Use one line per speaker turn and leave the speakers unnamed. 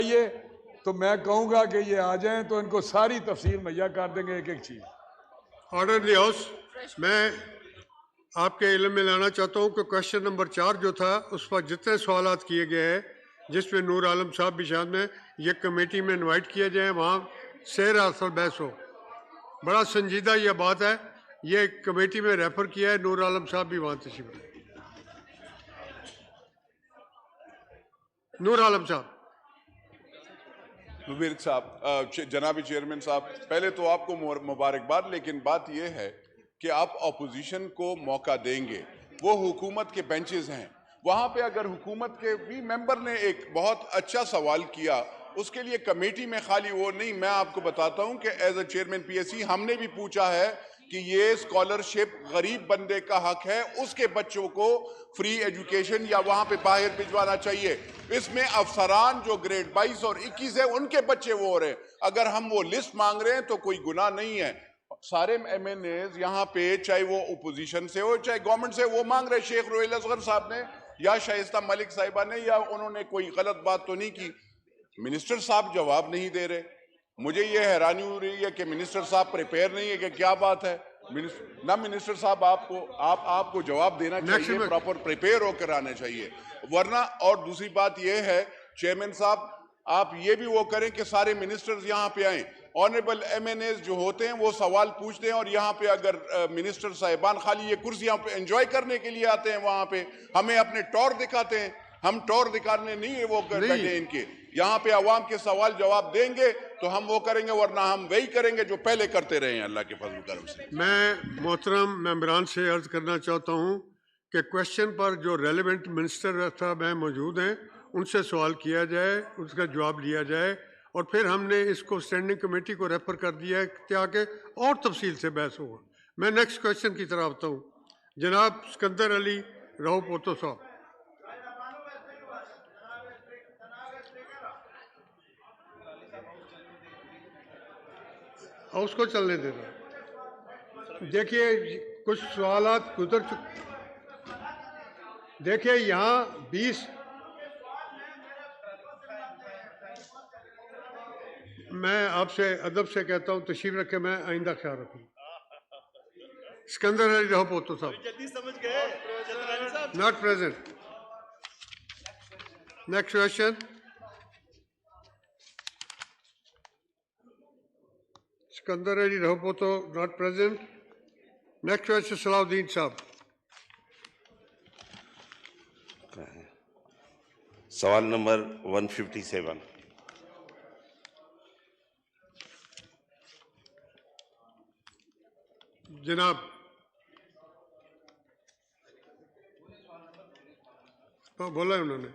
یہ تو میں کہوں گا کہ یہ آ جائیں تو ان کو ساری تفصیل مہیا کر دیں گے ایک ایک چیز.
Order the house. میں آپ کے علم میں لانا چاہتا ہوں کہ کوشچن نمبر 4 جو تھا اس پر جتنے سوالات کیے گئے ہیں جس میں نور عالم صاحب بھی شامل ہیں یہ کمیٹی میں انوائٹ کیا جائے وہاں سیر اصل بحث ہو. بڑا سنجیدہ یہ بات ہے. یہ کمیٹی میں ریفر کیا ہے. نور عالم صاحب بھی وہاں تشریف رکھیں. نور عالم صاحب.
مبارک صاحب، جناب چیئرمین صاحب، پہلے تو آپ کو مبارکباد، لیکن بات یہ ہے کہ آپ اپوزیشن کو موقع دیں گے. وہ حکومت کے بینچز ہیں، وہاں پہ اگر حکومت کے بھی ممبر نے ایک بہت اچھا سوال کیا اس کے لیے کمیٹی میں خالی وہ نہیں. میں آپ کو بتاتا ہوں کہ as a chairman P S C ہم نے بھی پوچھا ہے کہ یہ اسکالرشپ غریب بندے کا حق ہے، اس کے بچوں کو فری ایجوکیشن یا وہاں پہ باہر بھجوانا چاہیے. اس میں افسران جو گریڈ 22 اور 21 ہے ان کے بچے وہ ہو رہے ہیں. اگر ہم وہ لسٹ مانگ رہے ہیں تو کوئی گناہ نہیں ہے. سارے ایم این ایز یہاں پہ چاہے وہ اپوزیشن سے ہو چاہے گورنمنٹ سے وہ مانگ رہے. شیخ رویل اصغر صاحب نے یا شائستہ ملک صاحبہ نے یا انہوں نے کوئی غلط بات تو نہیں کی. منسٹر صاحب جواب نہیں دے رہے. مجھے یہ حیرانی ہو رہی ہے کہ منسٹر صاحب پریپیئر نہیں ہے کہ کیا بات ہے. نہ منسٹر صاحب آپ کو جواب دینا چاہیے، پراپر پریپیئر ہو کر آنا چاہیے ورنہ. اور دوسری بات یہ ہے چیئرمین صاحب آپ یہ بھی وہ کریں کہ سارے منسٹرز یہاں پہ آئیں. آنریبل ایم این ایز جو ہوتے ہیں وہ سوال پوچھتے ہیں اور یہاں پہ اگر منسٹر صاحبان خالی یہ کرسیاں پہ انجوائے کرنے کے لیے آتے ہیں وہاں پہ ہمیں اپنے ٹور دکھاتے ہیں. ہم ٹور دکھانے نہیں ہے وہ بیٹھے ان کے. یہاں پہ عوام کے سوال جواب دیں گے تو ہم وہ کریں گے ورنہ ہم وہی کریں گے جو پہلے کرتے رہے ہیں اللہ کے فضل و کرم سے.
میں محترم ممبران سے عرض کرنا چاہتا ہوں کہ کوشچن پر جو ریلیونٹ منسٹر صاحب ہیں موجود ہیں ان سے سوال کیا جائے، اس کا جواب لیا جائے. اور پھر ہم نے اس کو اسٹینڈنگ کمیٹی کو ریفر کر دیا ہے تاکہ اور تفصیل سے بحث ہوگا. میں نیکسٹ کوشچن کی طرف آتا ہوں. جناب سکندر علی راؤ پوتو صاحب. اور اس کو چلنے دے دو. دیکھیے کچھ سوالات گزر چکے. دیکھیے یہاں 20 میں آپ سے ادب سے کہتا ہوں تشریف رکھے، میں آئندہ خیال رکھوں. سکندر علی راؤ پوتو صاحب not present. Next question. Sikandar Ali Rao puttu not present. Next question صلاح الدین صاحب.
سوال نمبر 157.
جناب بولا ہے انہوں نے.